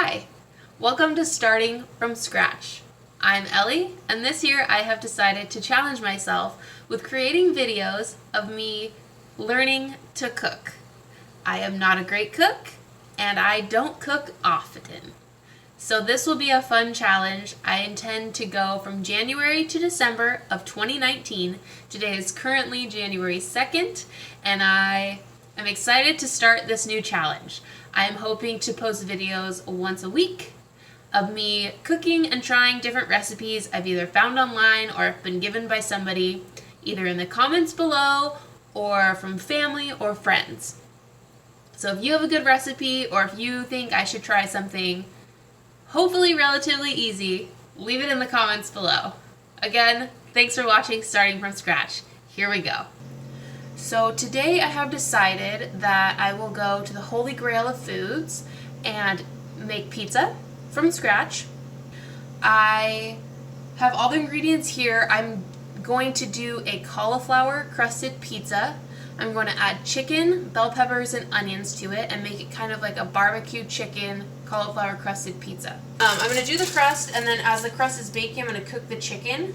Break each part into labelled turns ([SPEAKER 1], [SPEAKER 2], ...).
[SPEAKER 1] Hi, welcome to Starting from Scratch. I'm Ellie, and this year I have decided to challenge myself with creating videos of me learning to cook. I am not a great cook, and I don't cook often. So this will be a fun challenge. I intend to go from January to December of 2019. Today is currently January 2nd, and I am excited to start this new challenge. I am hoping to post videos once a week of me cooking and trying different recipes I've either found online or been given by somebody, either in the comments below or from family or friends. So if you have a good recipe or if you think I should try something hopefully relatively easy, leave it in the comments below. Again, thanks for watching Starting from Scratch. Here we go. So today I have decided that I will go to the holy grail of foods and make pizza from scratch. I have all the ingredients here. I'm going to do a cauliflower crusted pizza. I'm going to add chicken, bell peppers, and onions to it and make it kind of like a barbecue chicken cauliflower crusted pizza. I'm going to do the crust, and then as the crust is baking, I'm going to cook the chicken.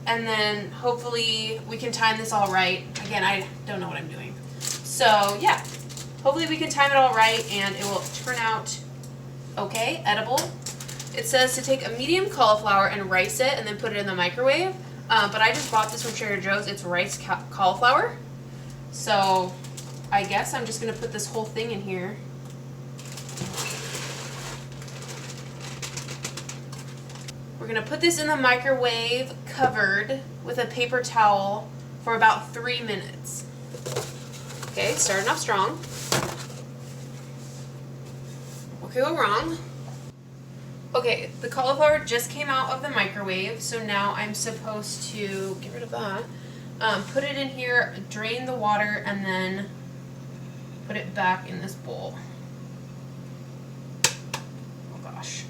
[SPEAKER 1] And then hopefully we can time this all right. Again, I don't know what I'm doing. So yeah, hopefully we can time it all right and it will turn out okay, edible. It says to take a medium cauliflower and rice it and then put it in the microwave. But I just bought this from Trader Joe's. It's rice cauliflower. So I guess I'm just going to put this whole thing in here. We're going to put this in the microwave covered with a paper towel for about 3 minutes. Okay, starting off strong. What could go wrong? Okay, the cauliflower just came out of the microwave, so now I'm supposed to get rid of that. Put it in here, drain the water, and then put it back in this bowl. Oh gosh.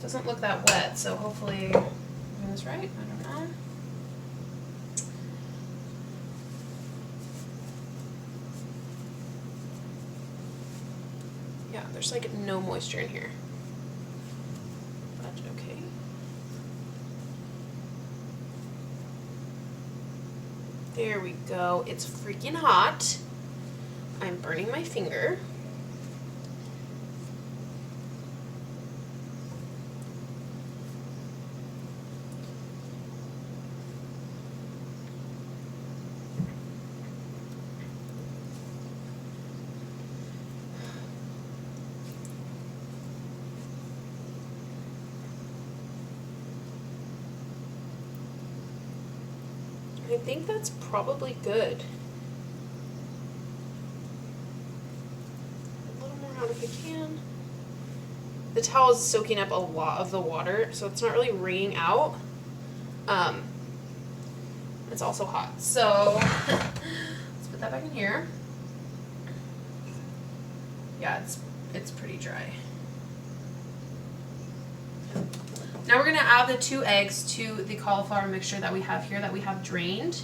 [SPEAKER 1] Doesn't look that wet, so hopefully I'm doing this right. I don't know. Yeah, there's like no moisture in here. But okay. There we go. It's freaking hot. I'm burning my finger. I think that's probably good. A little more out if I can. The towel is soaking up a lot of the water, so it's not really wringing out. It's also hot, so let's put that back in here. Yeah, it's pretty dry. Now we're going to add the 2 eggs to the cauliflower mixture that we have here, that we have drained.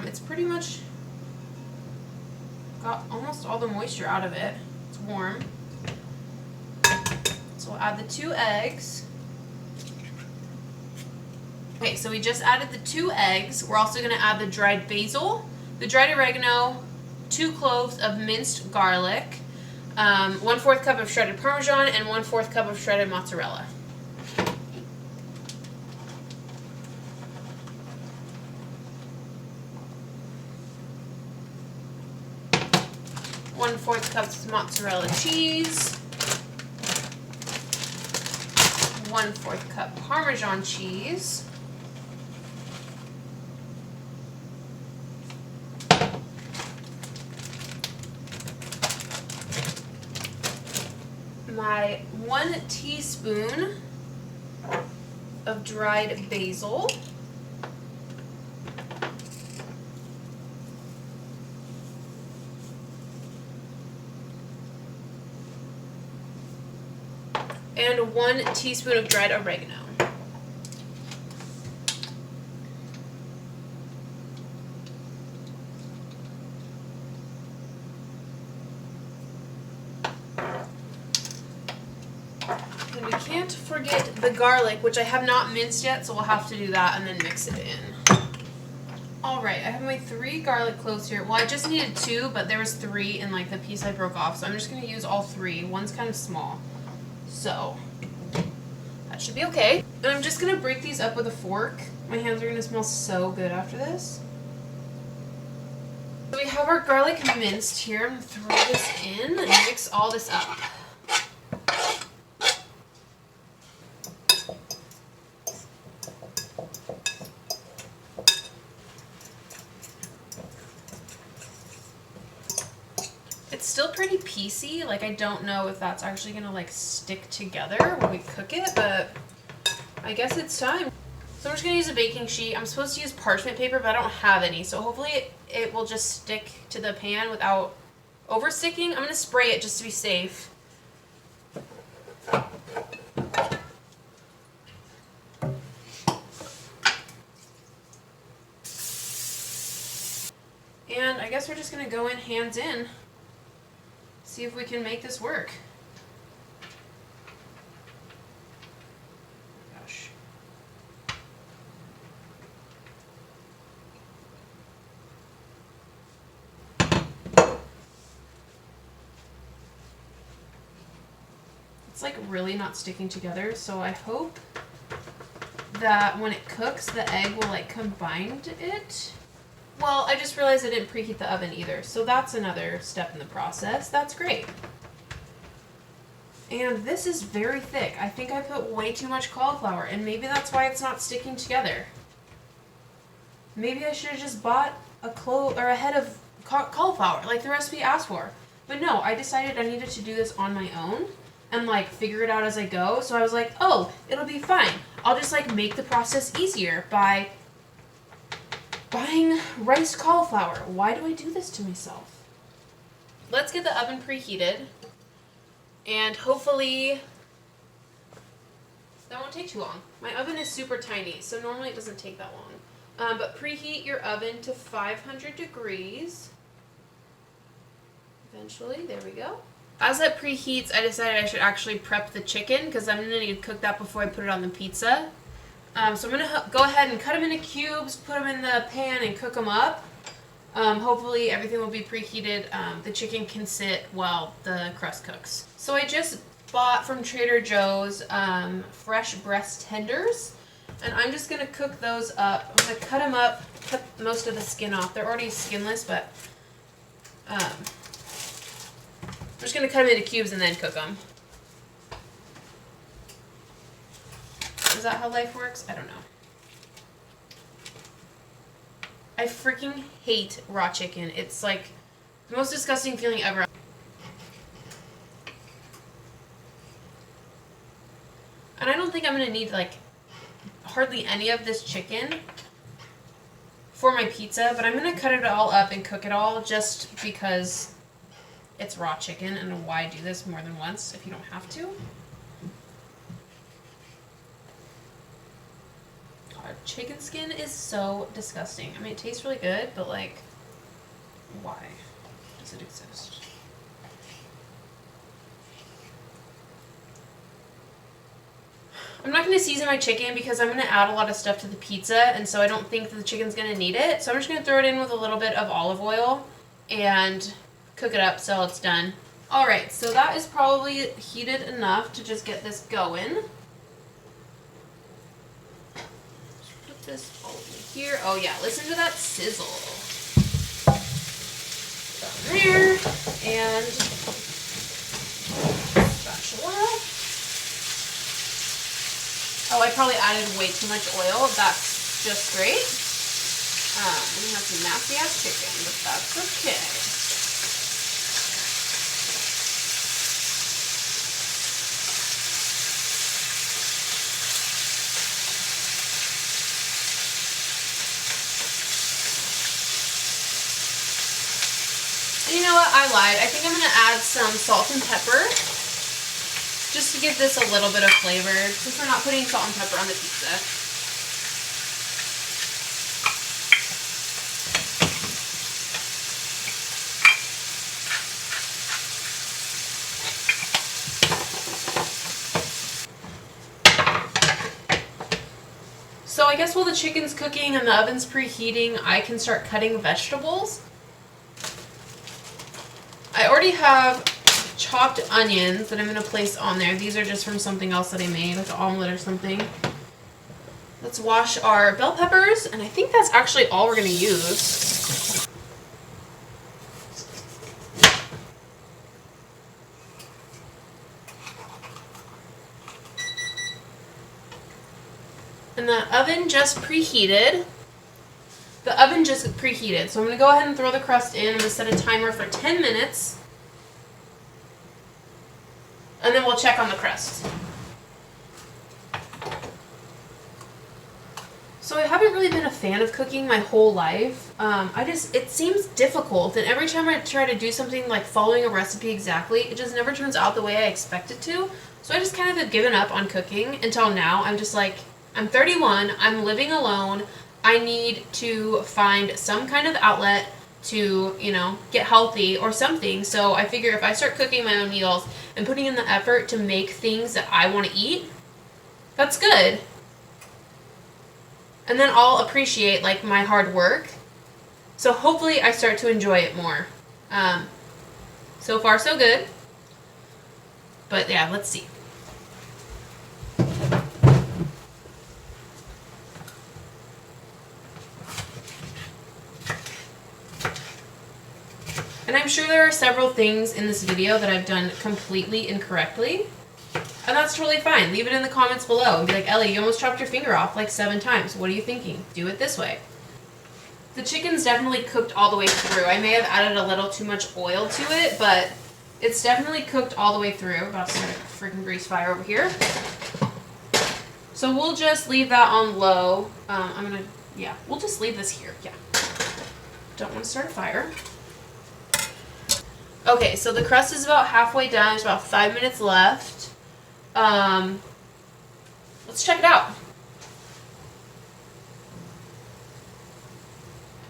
[SPEAKER 1] It's pretty much got almost all the moisture out of it. It's warm. So we'll add the 2 eggs. Okay, so we just added the 2 eggs. We're also going to add the dried basil, the dried oregano, 2 cloves of minced garlic, 1/4 cup of shredded Parmesan, and 1/4 cup of shredded mozzarella. One-fourth cup of mozzarella cheese, 1/4 cup Parmesan cheese, my 1 teaspoon of dried basil, and 1 teaspoon of dried oregano. And we can't forget the garlic, which I have not minced yet, so we'll have to do that and then mix it in. Alright, I have my 3 garlic cloves here. Well, I just needed 2, but there was 3 in like the piece I broke off, so I'm just going to use all 3. One's kind of small. So, that should be okay. And I'm just going to break these up with a fork. My hands are going to smell so good after this. So we have our garlic minced here. I'm going to throw this in and mix all this up. It's still pretty piecey. Like, I don't know if that's actually going to like stick together when we cook it, but I guess it's time. So I'm just going to use a baking sheet. I'm supposed to use parchment paper, but I don't have any. So hopefully it will just stick to the pan without over sticking. I'm going to spray it just to be safe. And I guess we're just going to go in hands in. See if we can make this work. Gosh. It's like really not sticking together, so I hope that when it cooks, the egg will like combine it. Well, I just realized I didn't preheat the oven either, so that's another step in the process. That's great. And this is very thick. I think I put way too much cauliflower, and maybe that's why it's not sticking together. Maybe I should have just bought a head of cauliflower, like the recipe asked for. But no, I decided I needed to do this on my own and like figure it out as I go. So I was like, oh, it'll be fine. I'll just like make the process easier by buying riced cauliflower. Why do I do this to myself? Let's get the oven preheated, and hopefully that won't take too long. My oven is super tiny, so normally it doesn't take that long. But preheat your oven to 500 degrees. Eventually, there we go. As it preheats, I decided I should actually prep the chicken because I'm going to need to cook that before I put it on the pizza. So I'm going to go ahead and cut them into cubes, put them in the pan, and cook them up. Hopefully everything will be preheated. The chicken can sit while the crust cooks. So I just bought from Trader Joe's fresh breast tenders, and I'm just going to cook those up. I'm going to cut them up, cut most of the skin off. They're already skinless, but I'm just going to cut them into cubes and then cook them. Is that how life works? I don't know. I freaking hate raw chicken. It's like the most disgusting feeling ever. And I don't think I'm going to need like hardly any of this chicken for my pizza, but I'm going to cut it all up and cook it all just because it's raw chicken, and why do this more than once if you don't have to? Chicken skin is so disgusting. I mean, it tastes really good, but like, why does it exist? I'm not going to season my chicken because I'm going to add a lot of stuff to the pizza, and so I don't think that the chicken's going to need it. So I'm just going to throw it in with a little bit of olive oil and cook it up so it's done. Alright, so that is probably heated enough to just get this going. This over here. Oh yeah, listen to that sizzle. Down there. And spatula. Oh, I probably added way too much oil. That's just great. We have some nasty ass chicken, but that's okay. You know what? I lied. I think I'm going to add some salt and pepper just to give this a little bit of flavor since we're not putting salt and pepper on the pizza. So I guess while the chicken's cooking and the oven's preheating, I can start cutting vegetables. I already have chopped onions that I'm going to place on there. These are just from something else that I made, like an omelet or something. Let's wash our bell peppers, and I think that's actually all we're going to use. And the oven just preheated. So I'm going to go ahead and throw the crust in. I'm going to set a timer for 10 minutes. And then we'll check on the crust. So I haven't really been a fan of cooking my whole life. It seems difficult, and every time I try to do something like following a recipe exactly, it just never turns out the way I expect it to. So I just kind of have given up on cooking until now. I'm just like, I'm 31, I'm living alone, I need to find some kind of outlet to, get healthy or something. So I figure if I start cooking my own meals and putting in the effort to make things that I want to eat, that's good. And then I'll appreciate my hard work. So hopefully I start to enjoy it more. So far so good. But yeah, let's see. And I'm sure there are several things in this video that I've done completely incorrectly. And that's totally fine. Leave it in the comments below and be like, Ellie, you almost chopped your finger off 7 times. What are you thinking? Do it this way. The chicken's definitely cooked all the way through. I may have added a little too much oil to it, but it's definitely cooked all the way through. About to start a freaking grease fire over here. So we'll just leave that on low. We'll just leave this here. Yeah. Don't want to start a fire. Okay, so the crust is about halfway done. There's about 5 minutes left. Let's check it out.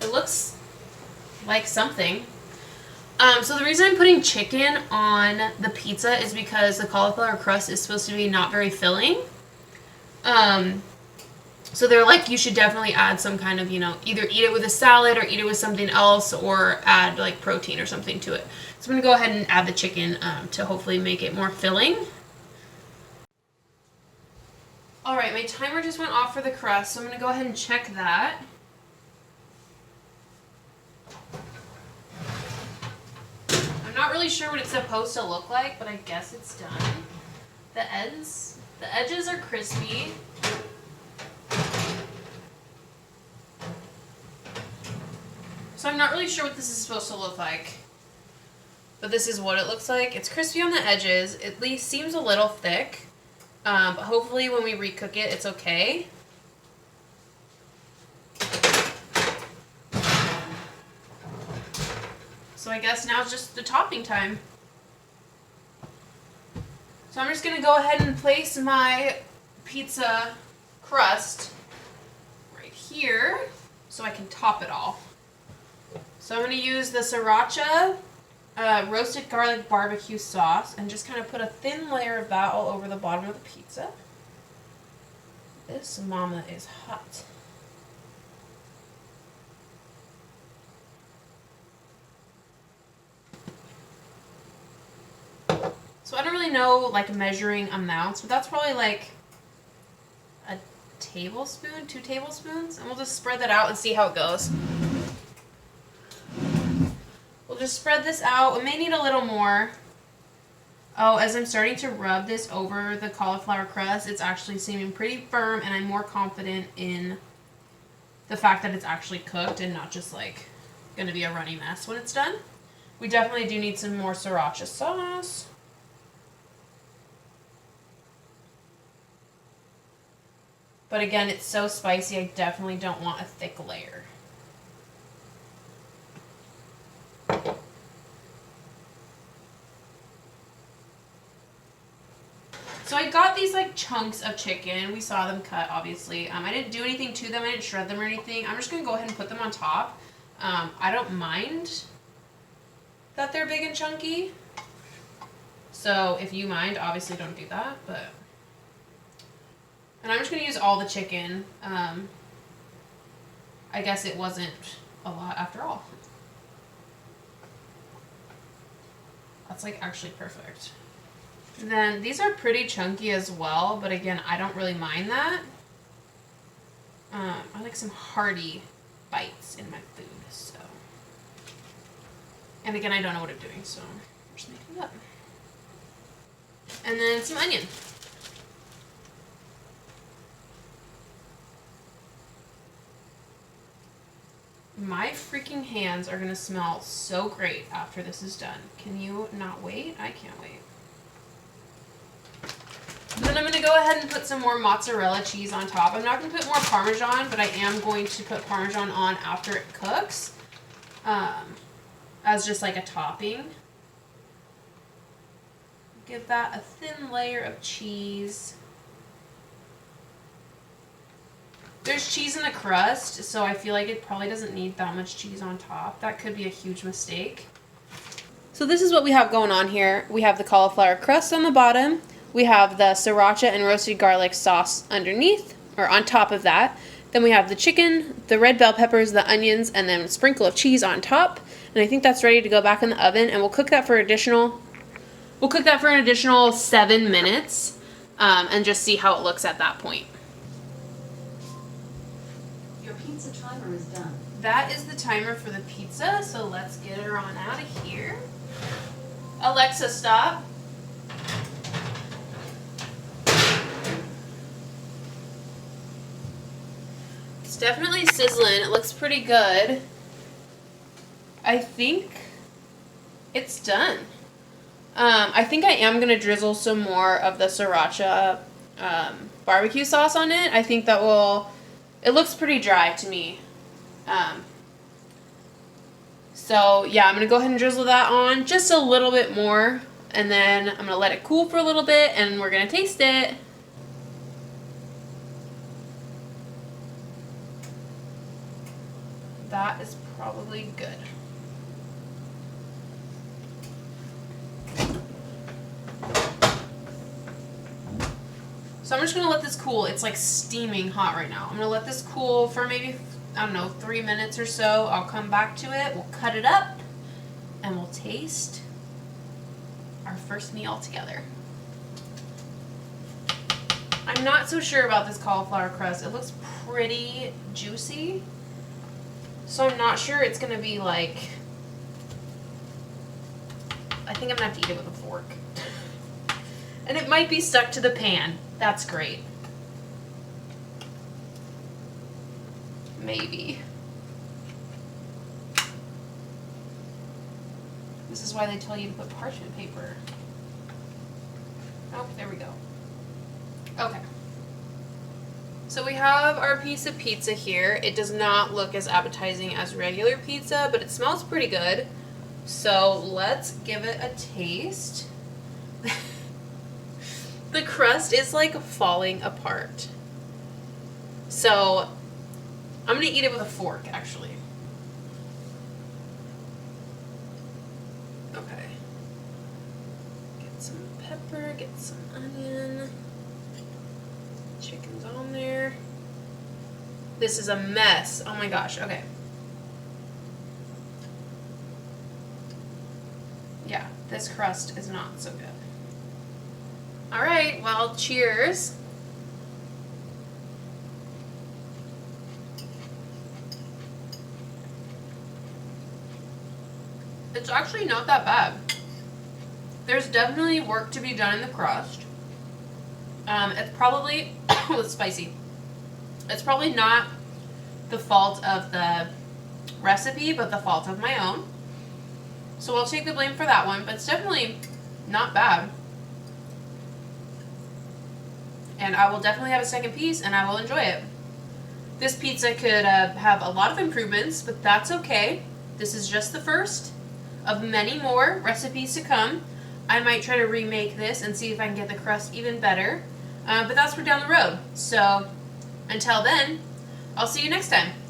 [SPEAKER 1] It looks like something. So the reason I'm putting chicken on the pizza is because the cauliflower crust is supposed to be not very filling. So they're like, you should definitely add some kind of, either eat it with a salad or eat it with something else or add protein or something to it. So I'm going to go ahead and add the chicken to hopefully make it more filling. Alright, my timer just went off for the crust, so I'm going to go ahead and check that. I'm not really sure what it's supposed to look like, but I guess it's done. The edges are crispy. So I'm not really sure what this is supposed to look like. But this is what it looks like. It's crispy on the edges. It at least seems a little thick. But hopefully when we recook it, it's okay. So I guess now it's just the topping time. So I'm just going to go ahead and place my pizza crust right here so I can top it all. So I'm going to use the sriracha roasted garlic barbecue sauce and just kind of put a thin layer of that all over the bottom of the pizza. This mama is hot. So I don't really know measuring amounts, but that's probably a tablespoon, 2 tablespoons, and we'll just spread that out and see how it goes. We'll just spread this out. We may need a little more. Oh, as I'm starting to rub this over the cauliflower crust, it's actually seeming pretty firm, and I'm more confident in the fact that it's actually cooked and not just going to be a runny mess when it's done. We definitely do need some more sriracha sauce. But again, it's so spicy, I definitely don't want a thick layer. So I got these chunks of chicken. We saw them cut, obviously. I didn't do anything to them. I didn't shred them or anything. I'm just going to go ahead and put them on top. I don't mind that they're big and chunky. So if you mind, obviously don't do that. And I'm just going to use all the chicken. I guess it wasn't a lot after all. That's like actually perfect. Then these are pretty chunky as well, but again, I don't really mind that. I like some hearty bites in my food, so. And again, I don't know what I'm doing, so I'm just making it up. And then some onion. My freaking hands are gonna smell so great after this is done. Can you not wait? I can't wait. Then I'm gonna go ahead and put some more mozzarella cheese on top. I'm not gonna put more Parmesan, but I am going to put Parmesan on after it cooks, as just like a topping. Give that a thin layer of cheese. There's cheese in the crust, so I feel like it probably doesn't need that much cheese on top. That could be a huge mistake. So this is what we have going on here. We have the cauliflower crust on the bottom. We have the sriracha and roasted garlic sauce underneath, or on top of that. Then we have the chicken, the red bell peppers, the onions, and then a sprinkle of cheese on top. And I think that's ready to go back in the oven, and we'll cook that for an additional 7 minutes, and just see how it looks at that point.
[SPEAKER 2] Pizza timer is done.
[SPEAKER 1] That is the timer for the pizza, so let's get her on out of here. Alexa, stop. It's definitely sizzling. It looks pretty good. I think it's done. I think I am going to drizzle some more of the sriracha barbecue sauce on it. I think that will... It looks pretty dry to me. So yeah, I'm going to go ahead and drizzle that on just a little bit more. And then I'm going to let it cool for a little bit and we're going to taste it. That is probably good. So I'm just going to let this cool. It's like steaming hot right now. I'm going to let this cool for maybe, I don't know, 3 minutes or so. I'll come back to it. We'll cut it up and we'll taste our first meal together. I'm not so sure about this cauliflower crust. It looks pretty juicy. So I'm not sure it's going to be like, I think I'm going to have to eat it with a fork. And it might be stuck to the pan. That's great. Maybe. This is why they tell you to put parchment paper. Oh, there we go. Okay. So we have our piece of pizza here. It does not look as appetizing as regular pizza, but it smells pretty good. So let's give it a taste. The crust is like falling apart. So I'm gonna eat it with a fork, actually. Okay. Get some pepper, get some onion. Chicken's on there. This is a mess. Oh my gosh, okay. Yeah, this crust is not so good. All right, well, cheers. It's actually not that bad. There's definitely work to be done in the crust. It's probably, it's spicy. It's probably not the fault of the recipe, but the fault of my own. So I'll take the blame for that one, but it's definitely not bad. And I will definitely have a second piece, and I will enjoy it. This pizza could have a lot of improvements, but that's okay. This is just the first of many more recipes to come. I might try to remake this and see if I can get the crust even better. But that's for down the road. So until then, I'll see you next time.